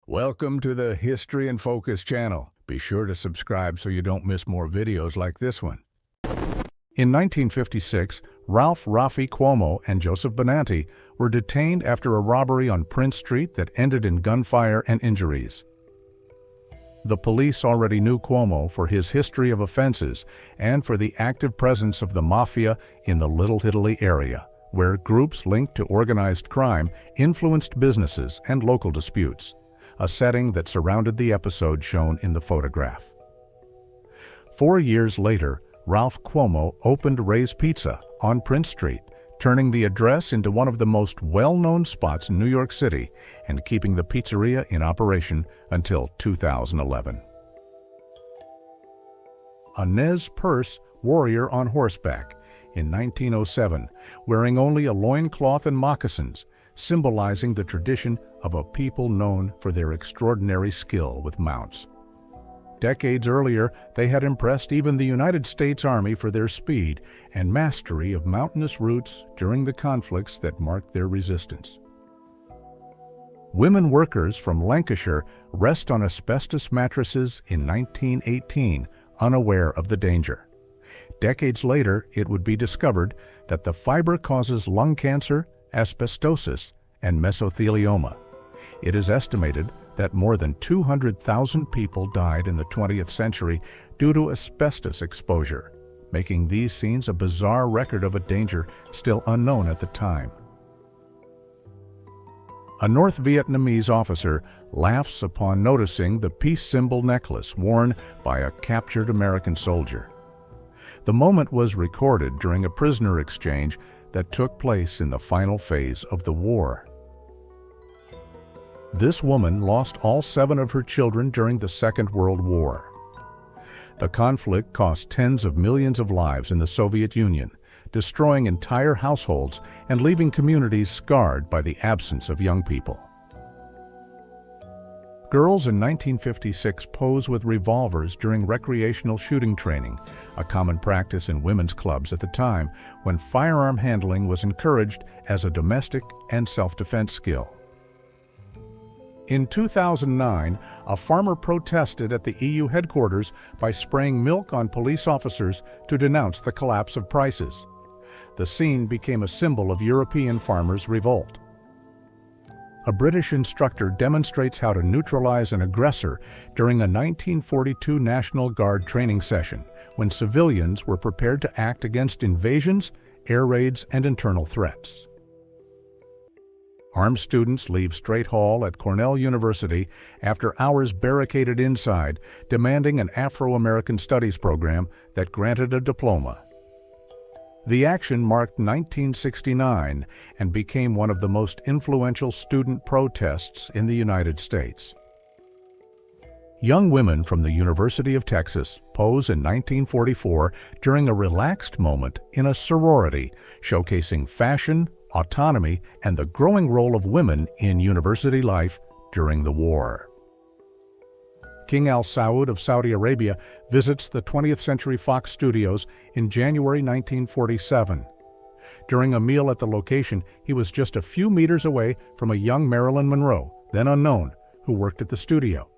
Welcome to the History in Focus channel. Be sure to subscribe so you don't miss more videos like this one. In 1956, Ralph Cuomo and Joseph Bonanti were detained after a robbery on Prince Street that ended in gunfire and injuries. The police already knew Cuomo for his history of offenses and for the active presence of the mafia in the Little Italy area, where groups linked to organized crime influenced businesses and local disputes, a setting that surrounded the episode shown in the photograph. 4 years later, Ralph Cuomo opened Ray's Pizza on Prince Street, turning the address into one of the most well-known spots in New York City and keeping the pizzeria in operation until 2011. A Nez Perce warrior on horseback in 1907, wearing only a loincloth and moccasins, symbolizing the tradition of a people known for their extraordinary skill with mounts. Decades earlier, they had impressed even the United States Army for their speed and mastery of mountainous routes during the conflicts that marked their resistance. Women workers from Lancashire rest on asbestos mattresses in 1918, unaware of the danger. Decades later, it would be discovered that the fiber causes lung cancer, asbestosis, and mesothelioma. It is estimated that more than 200,000 people died in the 20th century due to asbestos exposure, making these scenes a bizarre record of a danger still unknown at the time. A North Vietnamese officer laughs upon noticing the peace symbol necklace worn by a captured American soldier. The moment was recorded during a prisoner exchange that took place in the final phase of the war. This woman lost all 7 of her children during the Second World War. The conflict cost tens of millions of lives in the Soviet Union, destroying entire households and leaving communities scarred by the absence of young people. Girls in 1956 pose with revolvers during recreational shooting training, a common practice in women's clubs at the time when firearm handling was encouraged as a domestic and self-defense skill. In 2009, a farmer protested at the EU headquarters by spraying milk on police officers to denounce the collapse of prices. The scene became a symbol of European farmers' revolt. A British instructor demonstrates how to neutralize an aggressor during a 1942 National Guard training session, when civilians were prepared to act against invasions, air raids, and internal threats. Armed students leave Straight Hall at Cornell University after hours barricaded inside, demanding an Afro-American Studies program that granted a diploma. The action marked 1969 and became one of the most influential student protests in the United States. Young women from the University of Texas pose in 1944 during a relaxed moment in a sorority, showcasing fashion, autonomy, and the growing role of women in university life during the war. King Al Saud of Saudi Arabia visits the 20th Century Fox studios in January 1947. During a meal at the location, he was just a few meters away from a young Marilyn Monroe, then unknown, who worked at the studio.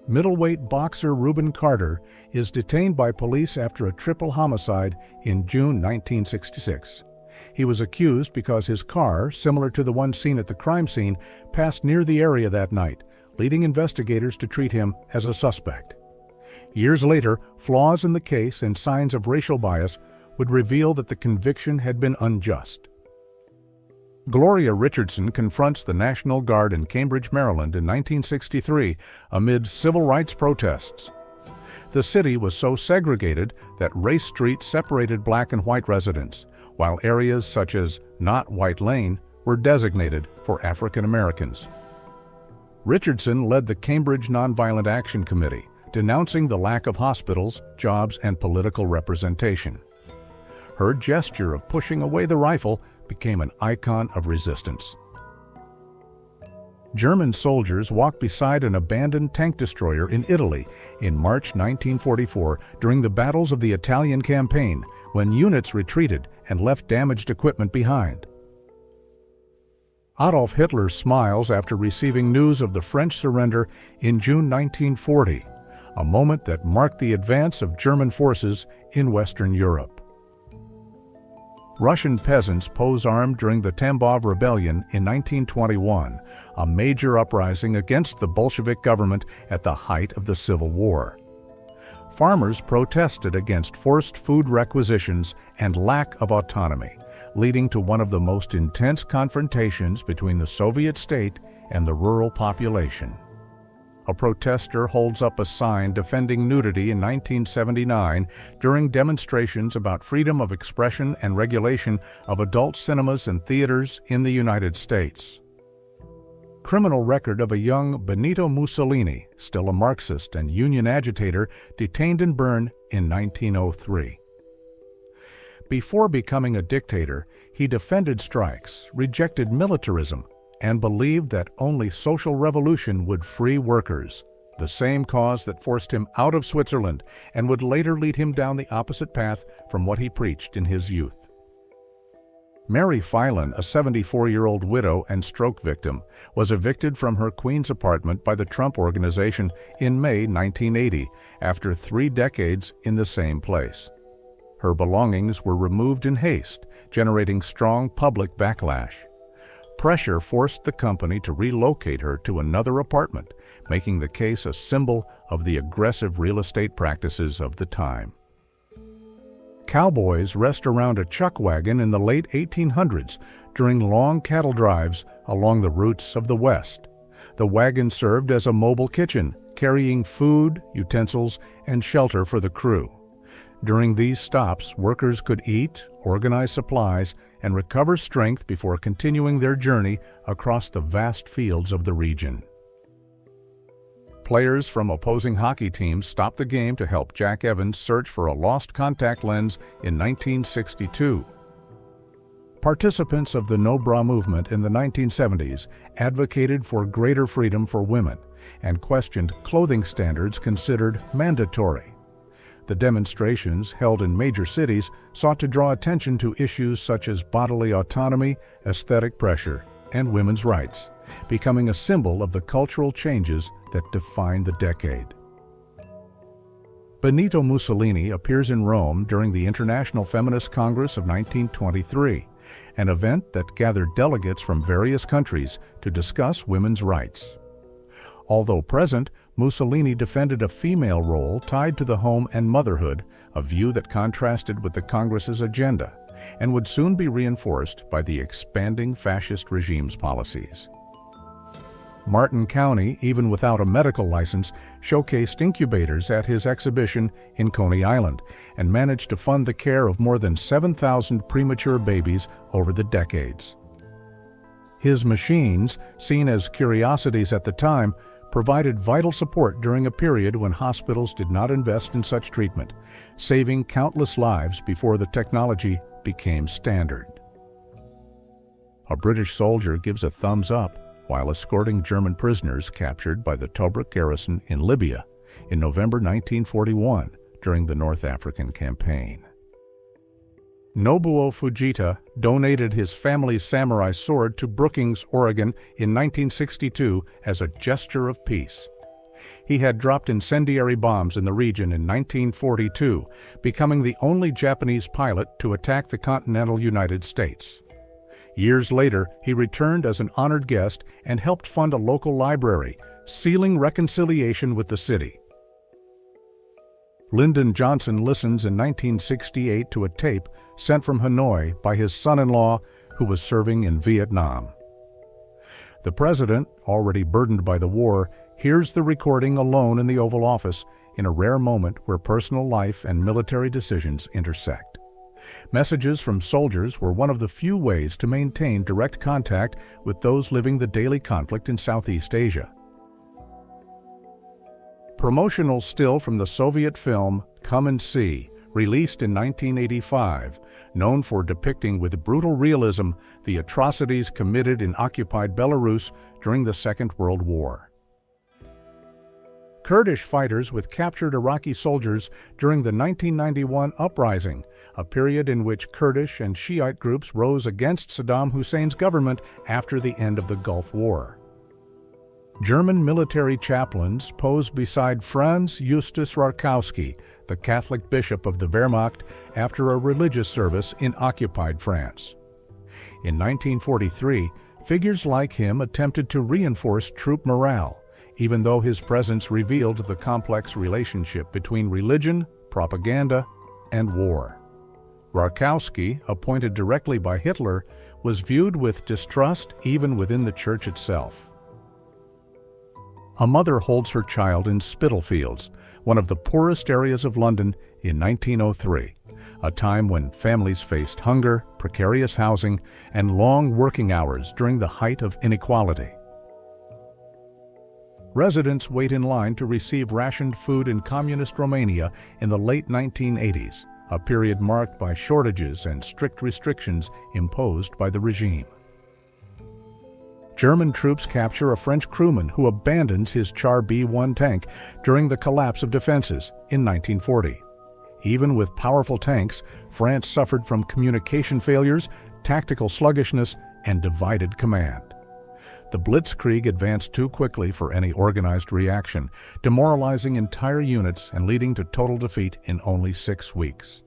Middleweight boxer Reuben Carter is detained by police after a triple homicide in June 1966. He was accused because his car, similar to the one seen at the crime scene, passed near the area that night, leading investigators to treat him as a suspect. Years later, flaws in the case and signs of racial bias would reveal that the conviction had been unjust. Gloria Richardson confronts the National Guard in Cambridge, Maryland in 1963 amid civil rights protests. The city was so segregated that Race Street separated black and white residents, while areas such as Not White Lane were designated for African Americans. Richardson led the Cambridge Nonviolent Action Committee, denouncing the lack of hospitals, jobs, and political representation. Her gesture of pushing away the rifle became an icon of resistance. German soldiers walked beside an abandoned tank destroyer in Italy in March 1944 during the battles of the Italian campaign, when units retreated and left damaged equipment behind. Adolf Hitler smiles after receiving news of the French surrender in June 1940, a moment that marked the advance of German forces in Western Europe. Russian peasants pose armed during the Tambov Rebellion in 1921, a major uprising against the Bolshevik government at the height of the Civil War. Farmers protested against forced food requisitions and lack of autonomy, leading to one of the most intense confrontations between the Soviet state and the rural population. A protester holds up a sign defending nudity in 1979 during demonstrations about freedom of expression and regulation of adult cinemas and theaters in the United States. Criminal record of a young Benito Mussolini, still a Marxist and union agitator, detained and burned in 1903. Before becoming a dictator, he defended strikes, rejected militarism, and believed that only social revolution would free workers, the same cause that forced him out of Switzerland and would later lead him down the opposite path from what he preached in his youth. Mary Phelan, a 74-year-old widow and stroke victim, was evicted from her Queens apartment by the Trump Organization in May 1980 after 3 decades in the same place. Her belongings were removed in haste, generating strong public backlash. Pressure forced the company to relocate her to another apartment, making the case a symbol of the aggressive real estate practices of the time. Cowboys rest around a chuck wagon in the late 1800s during long cattle drives along the routes of the West. The wagon served as a mobile kitchen, carrying food, utensils, and shelter for the crew. During these stops, workers could eat, organize supplies, and recover strength before continuing their journey across the vast fields of the region. Players from opposing hockey teams stopped the game to help Jack Evans search for a lost contact lens in 1962. Participants of the No Bra movement in the 1970s advocated for greater freedom for women and questioned clothing standards considered mandatory. The demonstrations, held in major cities, sought to draw attention to issues such as bodily autonomy, aesthetic pressure, and women's rights, becoming a symbol of the cultural changes that defined the decade. Benito Mussolini appears in Rome during the International Feminist Congress of 1923, an event that gathered delegates from various countries to discuss women's rights. Although present, Mussolini defended a female role tied to the home and motherhood, a view that contrasted with the Congress's agenda, and would soon be reinforced by the expanding fascist regime's policies. Martin County, even without a medical license, showcased incubators at his exhibition in Coney Island and managed to fund the care of more than 7,000 premature babies over the decades. His machines, seen as curiosities at the time, provided vital support during a period when hospitals did not invest in such treatment, saving countless lives before the technology became standard. A British soldier gives a thumbs up while escorting German prisoners captured by the Tobruk garrison in Libya in November 1941 during the North African Campaign. Nobuo Fujita donated his family's samurai sword to Brookings, Oregon in 1962 as a gesture of peace. He had dropped incendiary bombs in the region in 1942, becoming the only Japanese pilot to attack the continental United States. Years later, he returned as an honored guest and helped fund a local library, sealing reconciliation with the city. Lyndon Johnson listens in 1968 to a tape sent from Hanoi by his son-in-law, who was serving in Vietnam. The president, already burdened by the war, hears the recording alone in the Oval Office in a rare moment where personal life and military decisions intersect. Messages from soldiers were one of the few ways to maintain direct contact with those living the daily conflict in Southeast Asia. Promotional still from the Soviet film Come and See, released in 1985, known for depicting with brutal realism the atrocities committed in occupied Belarus during the Second World War. Kurdish fighters with captured Iraqi soldiers during the 1991 uprising, a period in which Kurdish and Shiite groups rose against Saddam Hussein's government after the end of the Gulf War. German military chaplains pose beside Franz Justus Rakowski, the Catholic bishop of the Wehrmacht, after a religious service in occupied France. In 1943, figures like him attempted to reinforce troop morale, even though his presence revealed the complex relationship between religion, propaganda, and war. Rakowski, appointed directly by Hitler, was viewed with distrust even within the church itself. A mother holds her child in Spitalfields, one of the poorest areas of London, in 1903, a time when families faced hunger, precarious housing, and long working hours during the height of inequality. Residents wait in line to receive rationed food in communist Romania in the late 1980s, a period marked by shortages and strict restrictions imposed by the regime. German troops capture a French crewman who abandons his Char B-1 tank during the collapse of defenses in 1940. Even with powerful tanks, France suffered from communication failures, tactical sluggishness, and divided command. The Blitzkrieg advanced too quickly for any organized reaction, demoralizing entire units and leading to total defeat in only 6 weeks.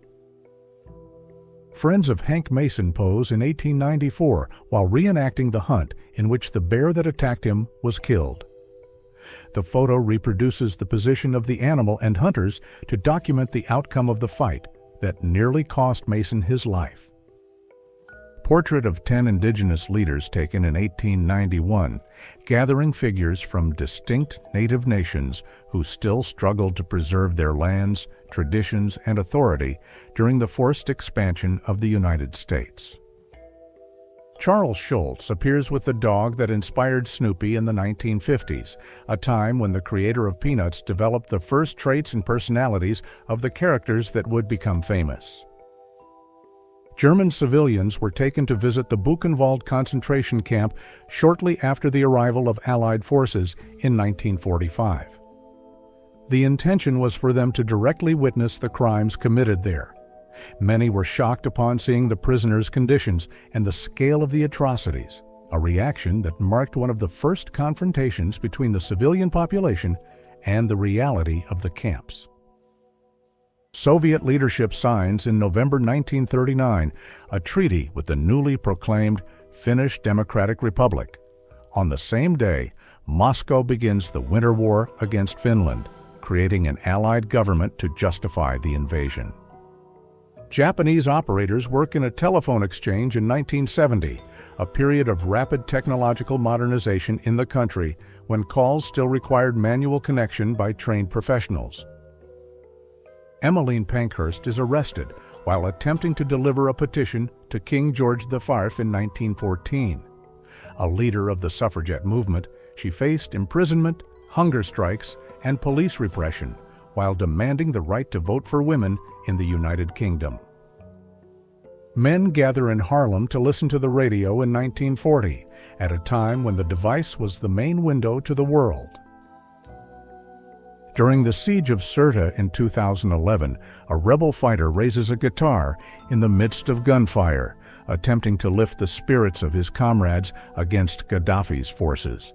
Friends of Hank Mason pose in 1894 while reenacting the hunt in which the bear that attacked him was killed. The photo reproduces the position of the animal and hunters to document the outcome of the fight that nearly cost Mason his life. Portrait of 10 indigenous leaders taken in 1891, gathering figures from distinct native nations who still struggled to preserve their lands, traditions, and authority during the forced expansion of the United States. Charles Schulz appears with the dog that inspired Snoopy in the 1950s, a time when the creator of Peanuts developed the first traits and personalities of the characters that would become famous. German civilians were taken to visit the Buchenwald concentration camp shortly after the arrival of Allied forces in 1945. The intention was for them to directly witness the crimes committed there. Many were shocked upon seeing the prisoners' conditions and the scale of the atrocities, a reaction that marked one of the first confrontations between the civilian population and the reality of the camps. Soviet leadership signs in November 1939 a treaty with the newly proclaimed Finnish Democratic Republic. On the same day, Moscow begins the Winter War against Finland, creating an allied government to justify the invasion. Japanese operators work in a telephone exchange in 1970, a period of rapid technological modernization in the country when calls still required manual connection by trained professionals. Emmeline Pankhurst is arrested while attempting to deliver a petition to King George V in 1914. A leader of the suffragette movement, she faced imprisonment, hunger strikes, and police repression while demanding the right to vote for women in the United Kingdom. Men gather in Harlem to listen to the radio in 1940, at a time when the device was the main window to the world. During the siege of Sirte in 2011, a rebel fighter raises a guitar in the midst of gunfire, attempting to lift the spirits of his comrades against Gaddafi's forces.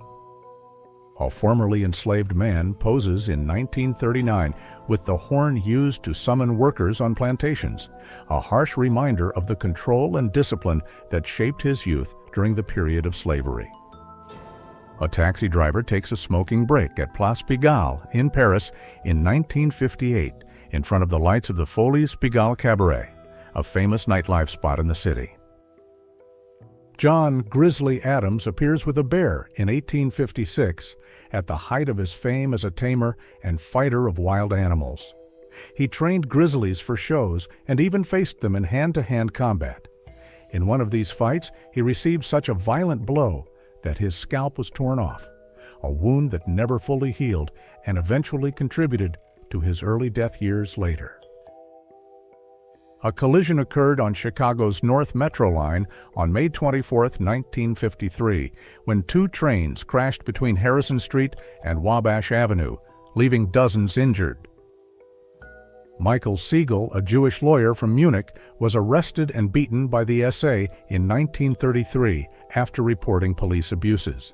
A formerly enslaved man poses in 1939 with the horn used to summon workers on plantations, a harsh reminder of the control and discipline that shaped his youth during the period of slavery. A taxi driver takes a smoking break at Place Pigalle in Paris in 1958 in front of the lights of the Folies Pigalle Cabaret, a famous nightlife spot in the city. John Grizzly Adams appears with a bear in 1856 at the height of his fame as a tamer and fighter of wild animals. He trained grizzlies for shows and even faced them in hand-to-hand combat. In one of these fights, he received such a violent blow that his scalp was torn off, a wound that never fully healed and eventually contributed to his early death years later. A collision occurred on Chicago's North Metro line on May 24, 1953, when two trains crashed between Harrison Street and Wabash Avenue, leaving dozens injured. Michael Siegel, a Jewish lawyer from Munich, was arrested and beaten by the SA in 1933 after reporting police abuses.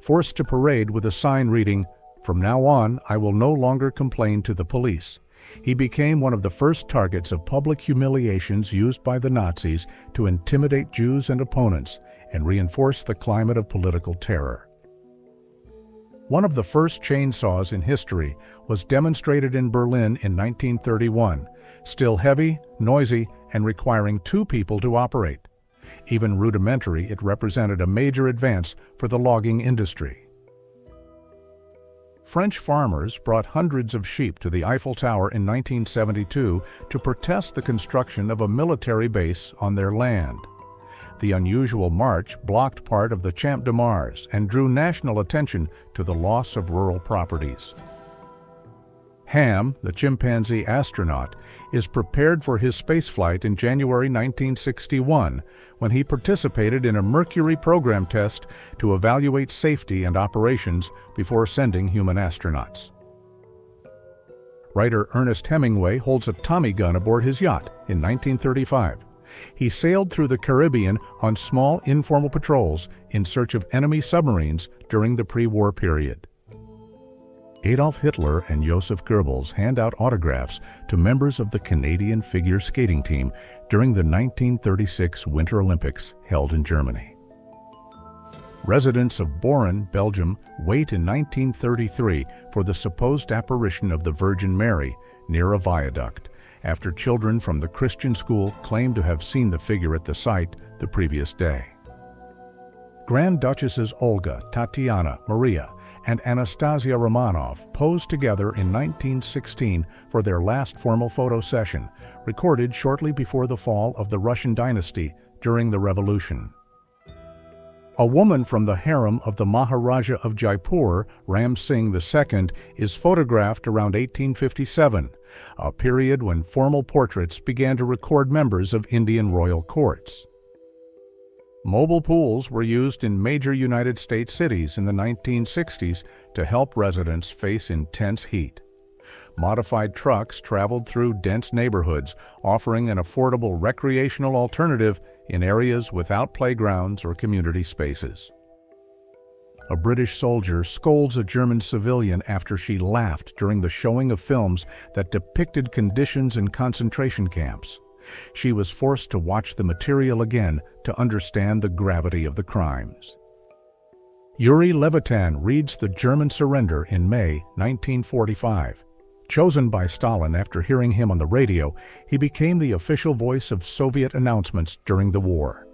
Forced to parade with a sign reading, "From now on, I will no longer complain to the police," he became one of the first targets of public humiliations used by the Nazis to intimidate Jews and opponents and reinforce the climate of political terror. One of the first chainsaws in history was demonstrated in Berlin in 1931, still heavy, noisy, and requiring 2 people to operate. Even rudimentary, it represented a major advance for the logging industry. French farmers brought hundreds of sheep to the Eiffel Tower in 1972 to protest the construction of a military base on their land. The unusual march blocked part of the Champ de Mars and drew national attention to the loss of rural properties. Ham, the chimpanzee astronaut, is prepared for his spaceflight in January 1961 when he participated in a Mercury program test to evaluate safety and operations before sending human astronauts. Writer Ernest Hemingway holds a Tommy gun aboard his yacht in 1935. He sailed through the Caribbean on small informal patrols in search of enemy submarines during the pre-war period. Adolf Hitler and Joseph Goebbels hand out autographs to members of the Canadian figure skating team during the 1936 Winter Olympics held in Germany. Residents of Boren, Belgium, wait in 1933 for the supposed apparition of the Virgin Mary near a viaduct, after children from the Christian school claim to have seen the figure at the site the previous day. Grand Duchesses Olga, Tatiana, Maria, and Anastasia Romanov posed together in 1916 for their last formal photo session, recorded shortly before the fall of the Russian dynasty during the Revolution. A woman from the harem of the Maharaja of Jaipur, Ram Singh II, is photographed around 1857, a period when formal portraits began to record members of Indian royal courts. Mobile pools were used in major United States cities in the 1960s to help residents face intense heat. Modified trucks traveled through dense neighborhoods, offering an affordable recreational alternative in areas without playgrounds or community spaces. A British soldier scolds a German civilian after she laughed during the showing of films that depicted conditions in concentration camps. She was forced to watch the material again to understand the gravity of the crimes. Yuri Levitan reads the German surrender in May 1945. Chosen by Stalin after hearing him on the radio, he became the official voice of Soviet announcements during the war.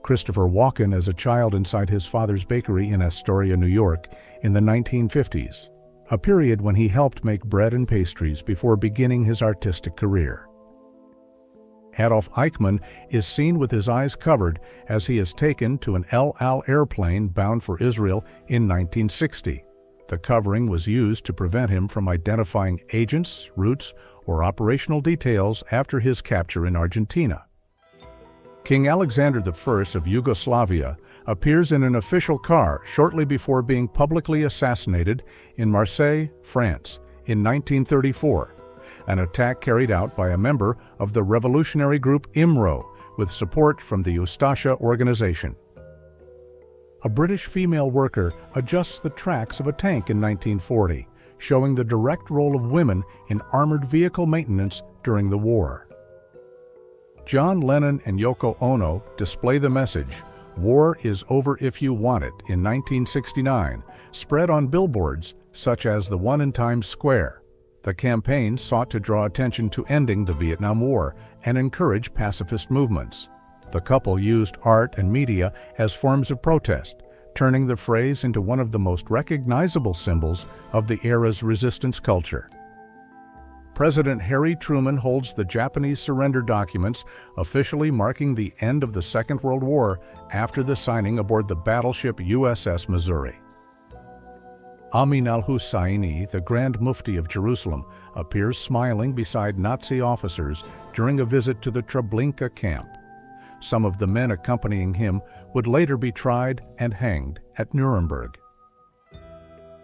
Christopher Walken as a child inside his father's bakery in Astoria, New York, in the 1950s, a period when he helped make bread and pastries before beginning his artistic career. Adolf Eichmann is seen with his eyes covered as he is taken to an El Al airplane bound for Israel in 1960. The covering was used to prevent him from identifying agents, routes, or operational details after his capture in Argentina. King Alexander I of Yugoslavia appears in an official car shortly before being publicly assassinated in Marseille, France, in 1934. An attack carried out by a member of the revolutionary group IMRO with support from the Ustasha organization. A British female worker adjusts the tracks of a tank in 1940, showing the direct role of women in armored vehicle maintenance during the war. John Lennon and Yoko Ono display the message, "War is over if you want it," in 1969, spread on billboards such as the one in Times Square. The campaign sought to draw attention to ending the Vietnam War and encourage pacifist movements. The couple used art and media as forms of protest, turning the phrase into one of the most recognizable symbols of the era's resistance culture. President Harry Truman holds the Japanese surrender documents, officially marking the end of the Second World War after the signing aboard the battleship USS Missouri. Amin al-Husseini, the Grand Mufti of Jerusalem, appears smiling beside Nazi officers during a visit to the Treblinka camp. Some of the men accompanying him would later be tried and hanged at Nuremberg.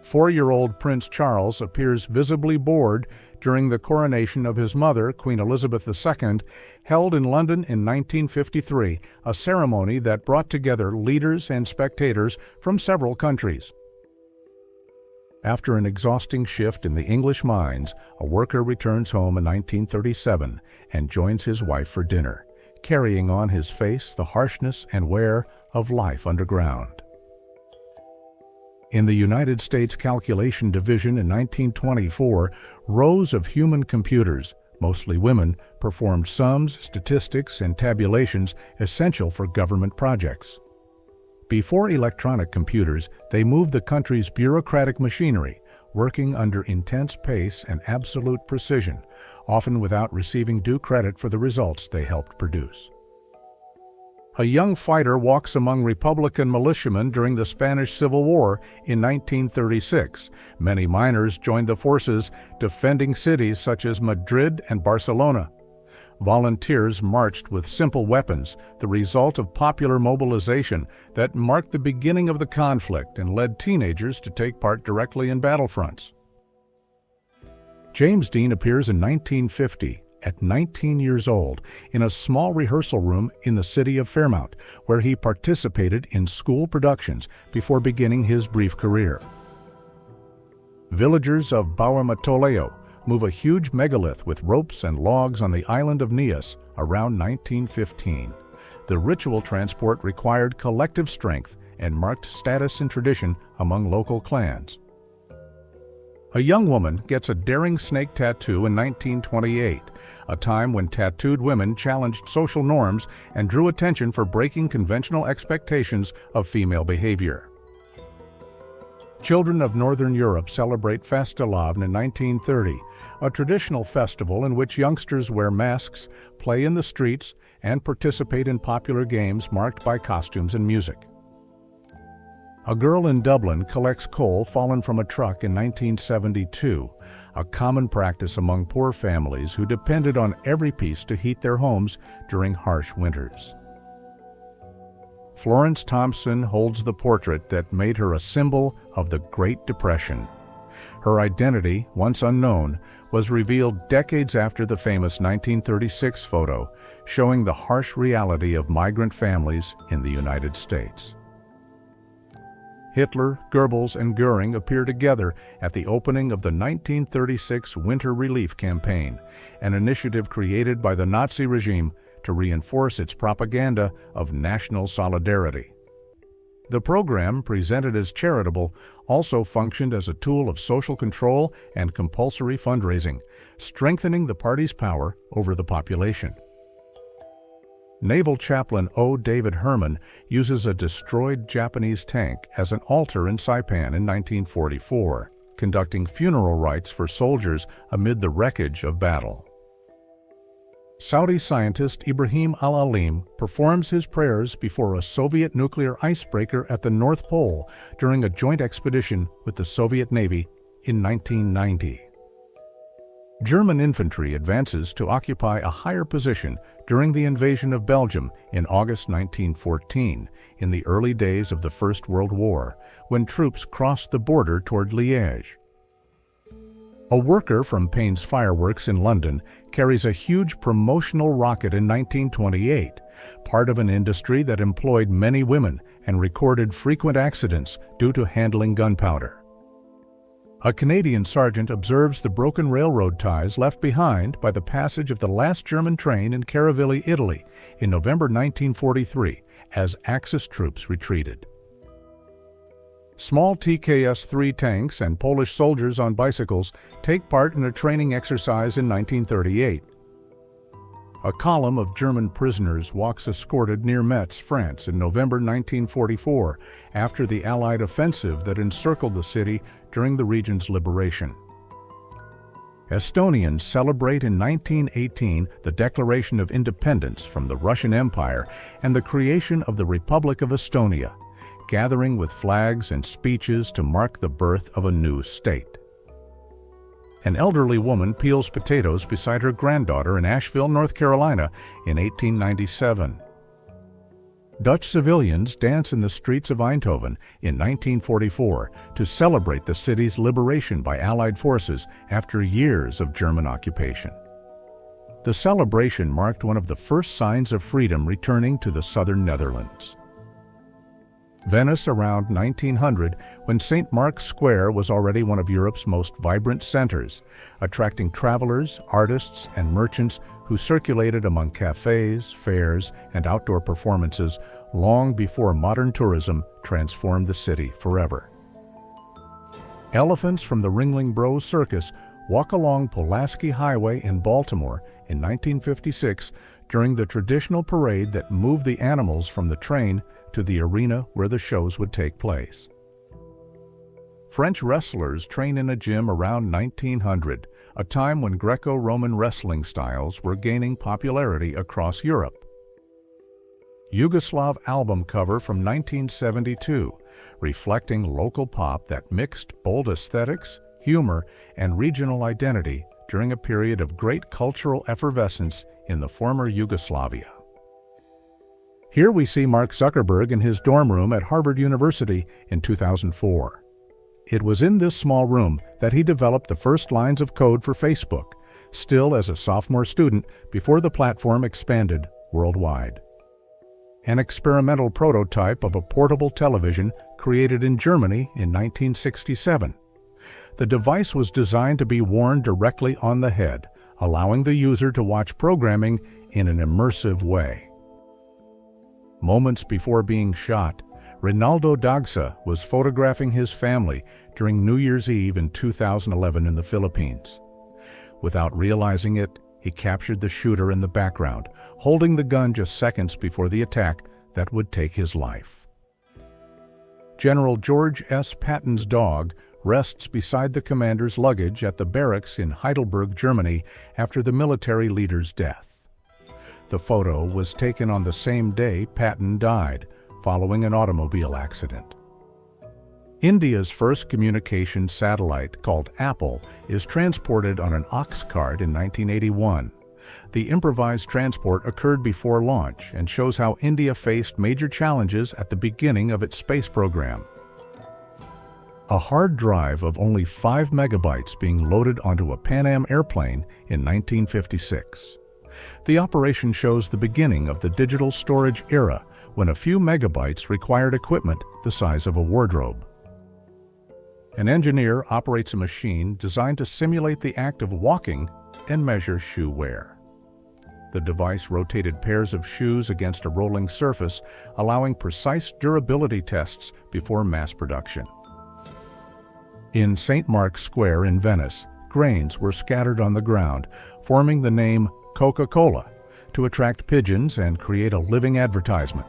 4-year-old Prince Charles appears visibly bored during the coronation of his mother, Queen Elizabeth II, held in London in 1953, a ceremony that brought together leaders and spectators from several countries. After an exhausting shift in the English mines, a worker returns home in 1937 and joins his wife for dinner, carrying on his face the harshness and wear of life underground. In the United States Calculation Division in 1924, rows of human computers, mostly women, performed sums, statistics, and tabulations essential for government projects. Before electronic computers, they moved the country's bureaucratic machinery, working under intense pace and absolute precision, often without receiving due credit for the results they helped produce. A young fighter walks among Republican militiamen during the Spanish Civil War in 1936. Many miners joined the forces, defending cities such as Madrid and Barcelona. Volunteers marched with simple weapons, the result of popular mobilization that marked the beginning of the conflict and led teenagers to take part directly in battlefronts. James Dean appears in 1950. At 19 years old, in a small rehearsal room in the city of Fairmount, where he participated in school productions before beginning his brief career. Villagers of Bauamatoleo move a huge megalith with ropes and logs on the island of Nias around 1915. The ritual transport required collective strength and marked status and tradition among local clans. A young woman gets a daring snake tattoo in 1928, a time when tattooed women challenged social norms and drew attention for breaking conventional expectations of female behavior. Children of Northern Europe celebrate Fastelavn in 1930, a traditional festival in which youngsters wear masks, play in the streets, and participate in popular games marked by costumes and music. A girl in Dublin collects coal fallen from a truck in 1972, a common practice among poor families who depended on every piece to heat their homes during harsh winters. Florence Thompson holds the portrait that made her a symbol of the Great Depression. Her identity, once unknown, was revealed decades after the famous 1936 photo, showing the harsh reality of migrant families in the United States. Hitler, Goebbels, and Goering appear together at the opening of the 1936 Winter Relief Campaign, an initiative created by the Nazi regime to reinforce its propaganda of national solidarity. The program, presented as charitable, also functioned as a tool of social control and compulsory fundraising, strengthening the party's power over the population. Naval Chaplain O. David Herman uses a destroyed Japanese tank as an altar in Saipan in 1944, conducting funeral rites for soldiers amid the wreckage of battle. Saudi scientist Ibrahim al-Alim performs his prayers before a Soviet nuclear icebreaker at the North Pole during a joint expedition with the Soviet Navy in 1990. German infantry advances to occupy a higher position during the invasion of Belgium in August 1914, in the early days of the First World War, when troops crossed the border toward Liège. A worker from Payne's Fireworks in London carries a huge promotional rocket in 1928, part of an industry that employed many women and recorded frequent accidents due to handling gunpowder. A Canadian sergeant observes the broken railroad ties left behind by the passage of the last German train in Caraville, Italy, in November 1943, as Axis troops retreated. Small TKS-3 tanks and Polish soldiers on bicycles take part in a training exercise in 1938. A column of German prisoners walks escorted near Metz, France, in November 1944, after the Allied offensive that encircled the city during the region's liberation. Estonians celebrate in 1918 the declaration of independence from the Russian Empire and the creation of the Republic of Estonia, gathering with flags and speeches to mark the birth of a new state. An elderly woman peels potatoes beside her granddaughter in Asheville, North Carolina in 1897. Dutch civilians dance in the streets of Eindhoven in 1944 to celebrate the city's liberation by Allied forces after years of German occupation. The celebration marked one of the first signs of freedom returning to the southern Netherlands. Venice around 1900, when St. Mark's Square was already one of Europe's most vibrant centers, attracting travelers, artists, and merchants who circulated among cafes, fairs, and outdoor performances long before modern tourism transformed the city forever. Elephants from the Ringling Bros Circus walk along Pulaski Highway in Baltimore in 1956 during the traditional parade that moved the animals from the train to the arena where the shows would take place. French wrestlers train in a gym around 1900, a time when Greco-Roman wrestling styles were gaining popularity across Europe. Yugoslav album cover from 1972, reflecting local pop that mixed bold aesthetics, humor, and regional identity during a period of great cultural effervescence in the former Yugoslavia. Here we see Mark Zuckerberg in his dorm room at Harvard University in 2004. It was in this small room that he developed the first lines of code for Facebook, still as a sophomore student before the platform expanded worldwide. An experimental prototype of a portable television created in Germany in 1967. The device was designed to be worn directly on the head, allowing the user to watch programming in an immersive way. Moments before being shot, Rinaldo Dagsa was photographing his family during New Year's Eve in 2011 in the Philippines. Without realizing it, he captured the shooter in the background, holding the gun just seconds before the attack that would take his life. General George S. Patton's dog rests beside the commander's luggage at the barracks in Heidelberg, Germany, after the military leader's death. The photo was taken on the same day Patton died, following an automobile accident. India's first communication satellite, called Apple, is transported on an ox cart in 1981. The improvised transport occurred before launch and shows how India faced major challenges at the beginning of its space program. A hard drive of only 5 megabytes being loaded onto a Pan Am airplane in 1956. The operation shows the beginning of the digital storage era, when a few megabytes required equipment the size of a wardrobe. An engineer operates a machine designed to simulate the act of walking and measure shoe wear. The device rotated pairs of shoes against a rolling surface, allowing precise durability tests before mass production. In St. Mark's Square in Venice, grains were scattered on the ground, forming the name Coca-Cola to attract pigeons and create a living advertisement.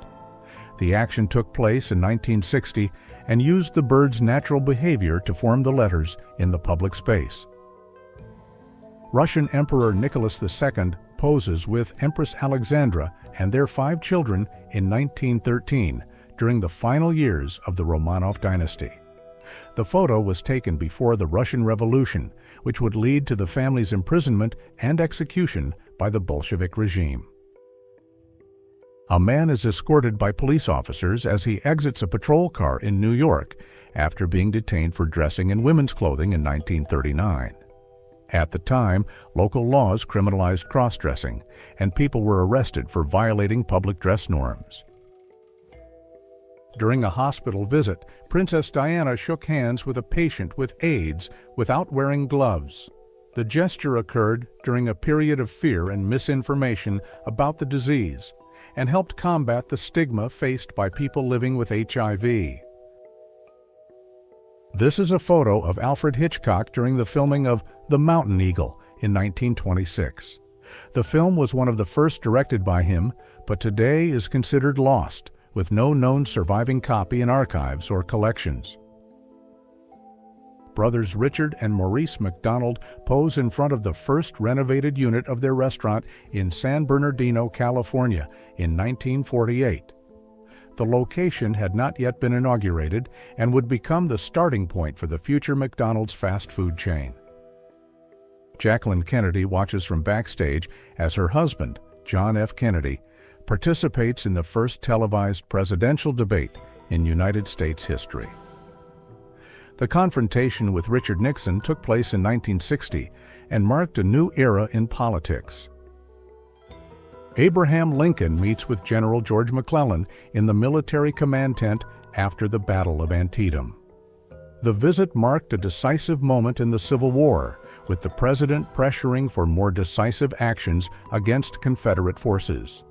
The action took place in 1960 and used the bird's natural behavior to form the letters in the public space. Russian Emperor Nicholas II poses with Empress Alexandra and their 5 children in 1913 during the final years of the Romanov dynasty. The photo was taken before the Russian Revolution, which would lead to the family's imprisonment and execution by the Bolshevik regime. A man is escorted by police officers as he exits a patrol car in New York after being detained for dressing in women's clothing in 1939. At the time, local laws criminalized cross-dressing, and people were arrested for violating public dress norms. During a hospital visit, Princess Diana shook hands with a patient with AIDS without wearing gloves. The gesture occurred during a period of fear and misinformation about the disease, and helped combat the stigma faced by people living with HIV. This is a photo of Alfred Hitchcock during the filming of The Mountain Eagle in 1926. The film was one of the first directed by him, but today is considered lost, with no known surviving copy in archives or collections. Brothers Richard and Maurice McDonald pose in front of the first renovated unit of their restaurant in San Bernardino, California in 1948. The location had not yet been inaugurated and would become the starting point for the future McDonald's fast food chain. Jacqueline Kennedy watches from backstage as her husband, John F. Kennedy, participates in the first televised presidential debate in United States history. The confrontation with Richard Nixon took place in 1960 and marked a new era in politics. Abraham Lincoln meets with General George McClellan in the military command tent after the Battle of Antietam. The visit marked a decisive moment in the Civil War, with the president pressuring for more decisive actions against Confederate forces.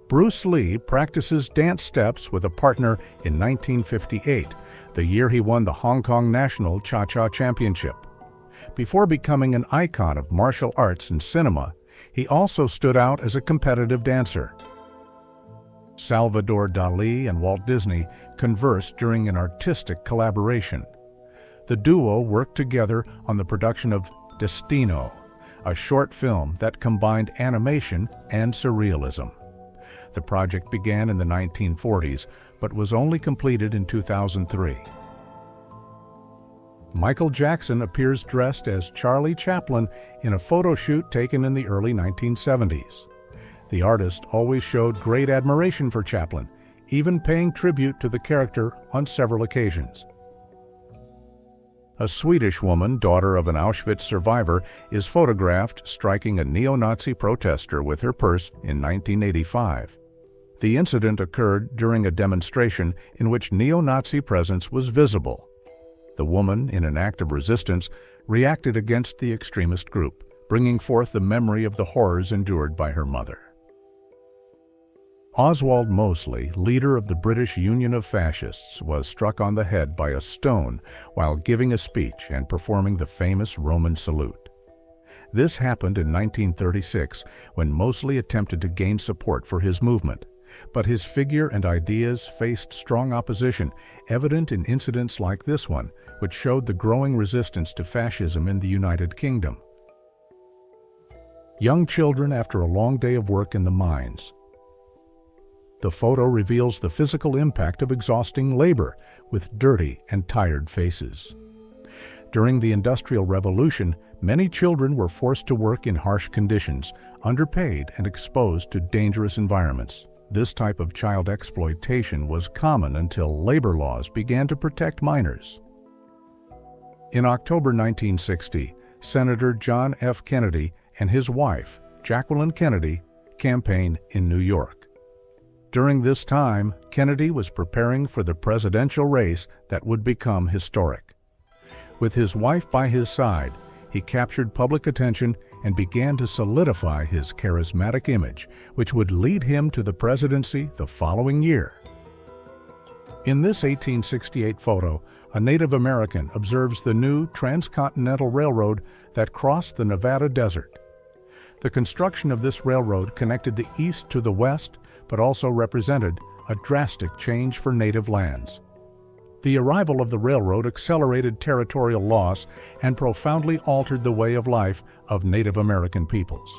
Bruce Lee practices dance steps with a partner in 1958, the year he won the Hong Kong National Cha-Cha Championship. Before becoming an icon of martial arts and cinema, he also stood out as a competitive dancer. Salvador Dali and Walt Disney conversed during an artistic collaboration. The duo worked together on the production of Destino, a short film that combined animation and surrealism. The project began in the 1940s, but was only completed in 2003. Michael Jackson appears dressed as Charlie Chaplin in a photo shoot taken in the early 1970s. The artist always showed great admiration for Chaplin, even paying tribute to the character on several occasions. A Swedish woman, daughter of an Auschwitz survivor, is photographed striking a neo-Nazi protester with her purse in 1985. The incident occurred during a demonstration in which neo-Nazi presence was visible. The woman, in an act of resistance, reacted against the extremist group, bringing forth the memory of the horrors endured by her mother. Oswald Mosley, leader of the British Union of Fascists, was struck on the head by a stone while giving a speech and performing the famous Roman salute. This happened in 1936 when Mosley attempted to gain support for his movement, but his figure and ideas faced strong opposition, evident in incidents like this one, which showed the growing resistance to fascism in the United Kingdom. Young children after a long day of work in the mines. The photo reveals the physical impact of exhausting labor with dirty and tired faces. During the Industrial Revolution, many children were forced to work in harsh conditions, underpaid and exposed to dangerous environments. This type of child exploitation was common until labor laws began to protect minors. In October 1960, Senator John F. Kennedy and his wife, Jacqueline Kennedy, campaigned in New York. During this time, Kennedy was preparing for the presidential race that would become historic. With his wife by his side, he captured public attention and began to solidify his charismatic image, which would lead him to the presidency the following year. In this 1868 photo, a Native American observes the new transcontinental railroad that crossed the Nevada desert. The construction of this railroad connected the east to the west, but also represented a drastic change for native lands. The arrival of the railroad accelerated territorial loss and profoundly altered the way of life of Native American peoples.